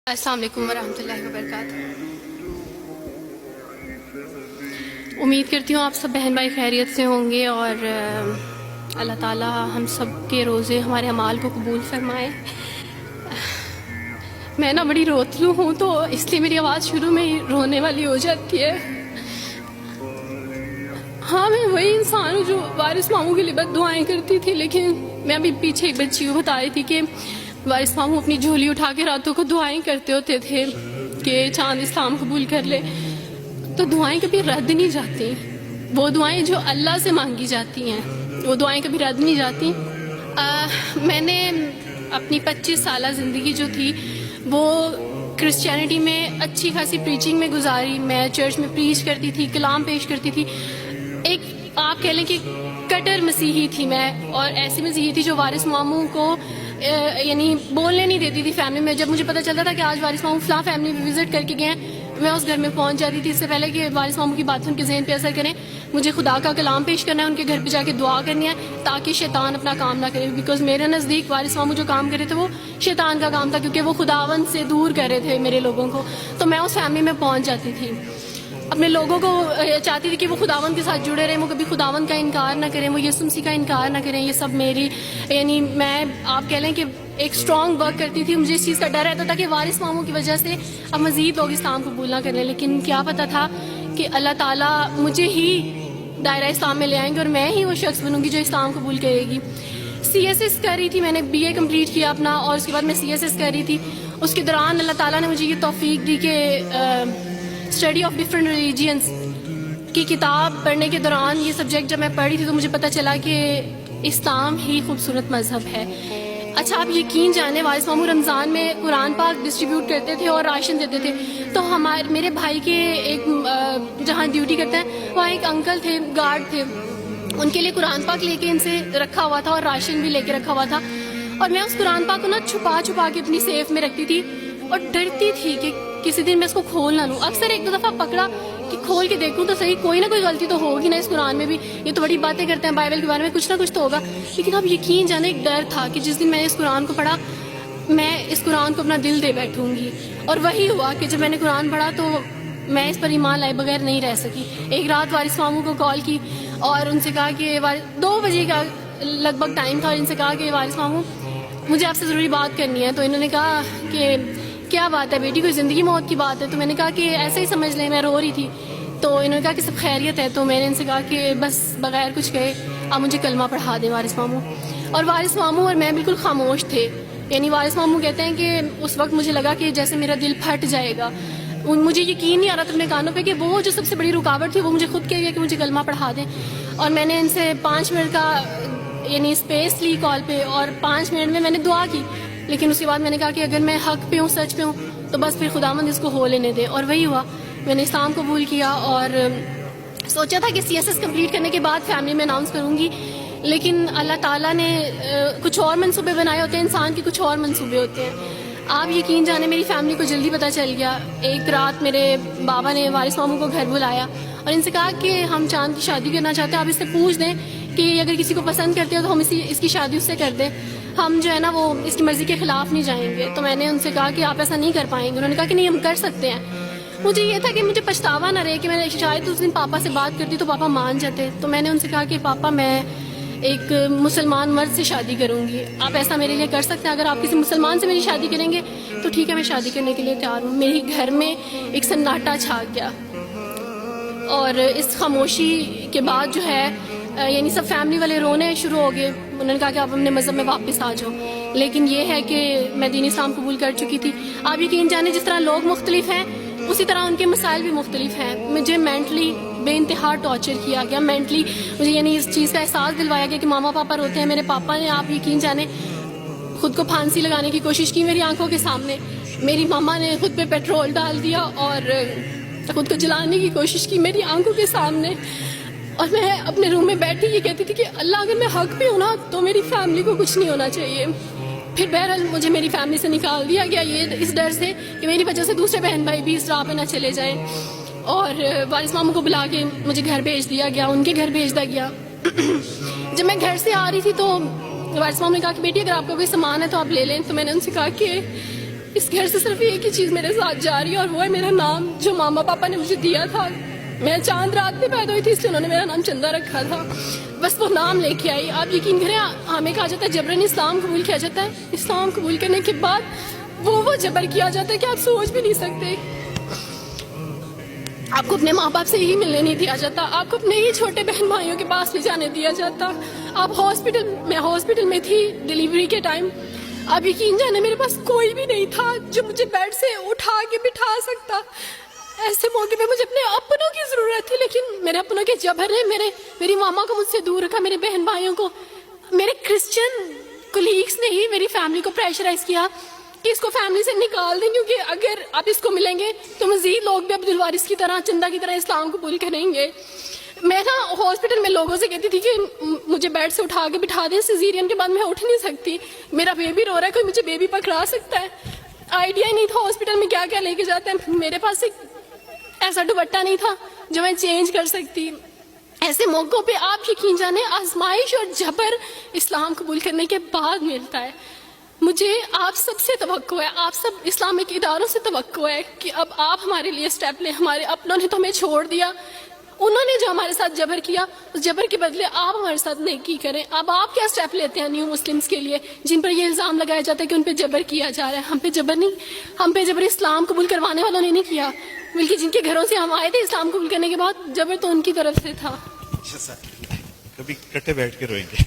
السلام علیکم ورحمۃ اللہ وبرکاتہ۔ امید کرتی ہوں آپ سب بہن بھائی خیریت سے ہوں گے اور اللہ تعالیٰ ہم سب کے روزے ہمارے اعمال کو قبول فرمائے۔ میں نا بڑی روتلو ہوں تو اس لیے میری آواز شروع میں ہی رونے والی ہو جاتی ہے۔ ہاں، میں وہی انسان ہوں جو وارث ماموں کے لیے بد دعائیں کرتی تھی، لیکن میں ابھی پیچھے ایک بچی کو بتا رہی تھی کہ وارث ماموں اپنی جھولی اٹھا کے راتوں کو دعائیں کرتے ہوتے تھے کہ چاند اسلام قبول کر لے، تو دعائیں کبھی رد نہیں جاتی۔ وہ دعائیں جو اللہ سے مانگی جاتی ہیں وہ دعائیں کبھی رد نہیں جاتی۔ میں نے اپنی 25 سالہ زندگی جو تھی وہ کرسچینٹی میں اچھی خاصی پریچنگ میں گزاری۔ میں چرچ میں پریچ کرتی تھی، کلام پیش کرتی تھی۔ ایک آپ کہہ لیں کہ کٹر مسیحی تھی میں، اور ایسی مسیحی تھی جو وارث ماموں کو یعنی بولنے نہیں دیتی تھی فیملی میں۔ جب مجھے پتہ چلتا تھا کہ آج وارث ماموں فلاں فیملی میں وزٹ کر کے گئے ہیں، میں اس گھر میں پہنچ جاتی تھی۔ اس سے پہلے کہ وارث ماموں کی باتیں ان کے ذہن پہ اثر کریں، مجھے خدا کا کلام پیش کرنا ہے، ان کے گھر پہ جا کے دعا کرنی ہے تاکہ شیطان اپنا کام نہ کرے، بیکاز میرے نزدیک وارث ماموں جو کام کر رہے تھے وہ شیطان کا کام تھا، کیونکہ وہ خداوند سے دور کر رہے تھے میرے لوگوں کو۔ تو میں اس فیملی میں پہنچ جاتی تھی، اپنے لوگوں کو چاہتی تھی کہ وہ خداوند کے ساتھ جڑے رہیں، وہ کبھی خداوند کا انکار نہ کریں، وہ یسوع مسیح کا انکار نہ کریں۔ یہ سب میری یعنی میں آپ کہہ لیں کہ ایک اسٹرانگ ورک کرتی تھی۔ مجھے اس چیز کا ڈر رہتا تھا کہ وارث ماموں کی وجہ سے اب مزید لوگ اسلام قبول نہ کر لیں، لیکن کیا پتہ تھا کہ اللہ تعالیٰ مجھے ہی دائرہ اسلام میں لے آئیں گے اور میں ہی وہ شخص بنوں گی جو اسلام قبول کرے گی۔ CSS کر رہی تھی، میں نے BA کمپلیٹ کیا اپنا، اور اس کے بعد میں CSS کر رہی تھی۔ اس کے دوران اللہ تعالیٰ نے مجھے یہ توفیق دی کہ اسٹڈی آف ڈفرینٹ ریلیجنس کی کتاب پڑھنے کے دوران یہ سبجیکٹ جب میں پڑھ رہی تھی تو مجھے پتہ چلا کہ اسلام ہی خوبصورت مذہب ہے۔ اچھا، آپ یقین جانیں وارث ماموں رمضان میں قرآن پاک ڈسٹریبیوٹ کرتے تھے اور راشن دیتے تھے، تو میرے بھائی کے ایک جہاں ڈیوٹی کرتے ہیں وہاں ایک انکل تھے، گارڈ تھے، ان کے لیے قرآن پاک لے کے ان سے رکھا ہوا تھا اور راشن بھی لے کے رکھا ہوا تھا، اور میں اس قرآن پاک کو نا چھپا کے اپنی سیف میں رکھتی تھی اور ڈرتی تھی کہ کسی دن میں اس کو کھول نہ لوں۔ اکثر ایک دو دفعہ پکڑا کہ کھول کے دیکھوں تو صحیح، کوئی نہ کوئی غلطی تو ہوگی نا اس قرآن میں بھی، یہ تو بڑی باتیں کرتے ہیں بائبل کے بارے میں، کچھ نہ کچھ تو ہوگا۔ لیکن اب یقین جانے ایک ڈر تھا کہ جس دن میں نے اس قرآن کو پڑھا میں اس قرآن کو اپنا دل دے بیٹھوں گی، اور وہی ہوا کہ جب میں نے قرآن پڑھا تو میں اس پر ایمان لائے بغیر نہیں رہ سکی۔ ایک رات وارث ماموں کو کال کی اور ان سے کہا کہ 2 بجے کا لگ بھگ ٹائم تھا، اور ان سے کہا کہ وارث ماموں مجھے آپ سے ضروری بات کرنی ہے۔ تو انہوں نے کہا کہ کیا بات ہے بیٹی، کوئی زندگی موت کی بات ہے؟ تو میں نے کہا کہ ایسے ہی سمجھ لیں، میں رو رہی تھی۔ تو انہوں نے کہا کہ سب خیریت ہے؟ تو میں نے ان سے کہا کہ بس بغیر کچھ کہے آپ مجھے کلمہ پڑھا دیں وارث ماموں۔ اور وارث ماموں اور میں بالکل خاموش تھے، یعنی وارث ماموں کہتے ہیں کہ اس وقت مجھے لگا کہ جیسے میرا دل پھٹ جائے گا۔ مجھے یقین نہیں آ رہا تھا اپنے کانوں پہ کہ وہ جو سب سے بڑی رکاوٹ تھی وہ مجھے خود کہہ گیا کہ مجھے کلمہ پڑھا دیں۔ اور میں نے ان سے 5 منٹ کا یعنی اسپیس لی کال پہ، اور 5 منٹ میں نے دعا کی، لیکن اس کے بعد میں نے کہا کہ اگر میں حق پہ ہوں، سچ پہ ہوں، تو بس پھر خداوند اس کو ہو لینے دے، اور وہی ہوا۔ میں نے اسلام قبول کیا اور سوچا تھا کہ CSS کمپلیٹ کرنے کے بعد فیملی میں اناؤنس کروں گی، لیکن اللہ تعالیٰ نے کچھ اور منصوبے بنائے ہوتے ہیں، انسان کے کچھ اور منصوبے ہوتے ہیں۔ آپ یقین جانے میری فیملی کو جلدی پتہ چل گیا۔ ایک رات میرے بابا نے وارث ماموں کو گھر بلایا اور ان سے کہا کہ ہم چاند کی شادی کرنا چاہتے ہیں، آپ اس سے پوچھ دیں کہ اگر کسی کو پسند کرتے ہو تو ہم اس کی شادی اس سے کر دیں، ہم جو ہے نا وہ اس کی مرضی کے خلاف نہیں جائیں گے۔ تو میں نے ان سے کہا کہ آپ ایسا نہیں کر پائیں گے۔ انہوں نے کہا کہ نہیں، ہم کر سکتے ہیں۔ مجھے یہ تھا کہ مجھے پچھتاوا نہ رہے کہ میں نے شاید اس دن پاپا سے بات کرتی تو پاپا مان جاتے۔ تو میں نے ان سے کہا کہ پاپا میں ایک مسلمان مرد سے شادی کروں گی، آپ ایسا میرے لیے کر سکتے ہیں؟ اگر آپ کسی مسلمان سے میری شادی کریں گے تو ٹھیک ہے، میں شادی کرنے کے لیے تیار ہوں۔ میرے گھر میں ایک سناٹا چھا گیا، اور اس خاموشی کے بعد جو ہے یعنی سب فیملی والے رونے شروع ہو گئے۔ انہوں نے کہا کہ آپ اپنے مذہب میں واپس آ جاؤ، لیکن یہ ہے کہ میں دین اسلام قبول کر چکی تھی۔ آپ یقین جانے جس طرح لوگ مختلف ہیں اسی طرح ان کے مسائل بھی مختلف ہیں۔ مجھے مینٹلی بے انتہا ٹارچر کیا گیا، مینٹلی مجھے یعنی اس چیز کا احساس دلوایا گیا کہ ماما پاپا روتے ہیں۔ میرے پاپا نے آپ یقین جانے خود کو پھانسی لگانے کی کوشش کی میری آنکھوں کے سامنے، میری ماما نے خود پہ پیٹرول ڈال دیا اور خود کو جلانے کی کوشش کی میری آنکھوں کے سامنے، اور میں اپنے روم میں بیٹھی یہ کہتی تھی کہ اللہ اگر میں حق پہ ہوں نا تو میری فیملی کو کچھ نہیں ہونا چاہیے۔ پھر بہرحال مجھے میری فیملی سے نکال دیا گیا، یہ اس ڈر سے کہ میری وجہ سے دوسرے بہن بھائی بھی اس راہ پہ نہ چلے جائیں، اور وارث ماموں کو بلا کے مجھے گھر بھیج دیا گیا، ان کے گھر بھیج دیا گیا۔ جب میں گھر سے آ رہی تھی تو وارث ماموں نے کہا کہ بیٹی اگر آپ کا کوئی سامان ہے تو آپ لے لیں۔ تو میں نے ان سے کہا کہ اس گھر سے صرف ایک ہی چیز میرے ساتھ جا رہی ہے اور وہ ہے میرا نام جو ماما پاپا نے مجھے دیا تھا. میں چاند رات میں پیدا ہوئی تھی اس لیے انہوں نے میرا نام چندہ رکھا تھا. بس وہ نام لے کے آئی. آپ یقین کریں ہمیں کہا جاتا ہے جبرن اسلام قبول کیا جاتا ہے. اسلام قبول کرنے کے بعد وہ جبر کیا جاتا ہے کہ آپ سوچ بھی نہیں سکتے. آپ کو اپنے ماں باپ سے ہی ملنے نہیں دیا جاتا. آپ کو اپنے ہی چھوٹے بہن بھائیوں کے پاس نہیں جانے دیا جاتا. آپ ہاسپٹل میں تھی ڈیلیوری کے ٹائم. آپ یقین جانے میرے پاس کوئی بھی نہیں تھا جو مجھے بیڈ سے اٹھا کے بٹھا سکتا. ایسے موقع پہ مجھے اپنے اپنوں کی ضرورت تھی لیکن میرے اپنوں کے جبر نے میری ماما کو مجھ سے دور رکھا. میرے بہن بھائیوں کو میرے کرسچن کولیگس نے ہی میری فیملی کو پریشرائز کیا کہ اس کو فیملی سے نکال دیں کیونکہ اگر آپ اس کو ملیں گے تو مزید لوگ بھی عبدالوارث کی طرح چندہ کی طرح اسلام قبول کریں گے. میں نا ہاسپٹل میں لوگوں سے کہتی تھی کہ مجھے بیڈ سے اٹھا کے بٹھا دیں. سیزیرین کے بعد میں اٹھ نہیں سکتی. میرا بیبی رو رہا ہے, کوئی مجھے بیبی پکڑا سکتا ہے. آئیڈیا ہی نہیں تھا ہاسپٹل میں کیا کیا لے کے جاتے ہیں. میرے پاس ایک ایسا دوپٹہ نہیں تھا جو میں چینج کر سکتی. ایسے موقعوں پہ آپ یقین جانے آزمائش اور جبر اسلام قبول کرنے کے بعد ملتا ہے. مجھے آپ سب سے توقع ہے, آپ سب اسلامک اداروں سے توقع ہے کہ اب آپ ہمارے لیے سٹیپ لیں. ہمارے اپنوں نے تو ہمیں چھوڑ دیا, انہوں نے جو ہمارے ساتھ جبر کیا اس جبر کے بدلے آپ ہمارے ساتھ نیکی کریں. اب آپ کیا سٹیپ لیتے ہیں نیو مسلمز کے لیے جن پر یہ الزام لگایا جاتا ہے کہ ان پہ جبر کیا جا رہا ہے. ہم پہ جبر نہیں, ہم پہ جبر اسلام قبول کروانے والوں نے نہیں کیا بلکہ جن کے گھروں سے ہم آئے تھے اسلام قبول کرنے کے بعد جبر تو ان کی طرف سے تھا. کبھی کٹے بیٹھ کے روئیں گے.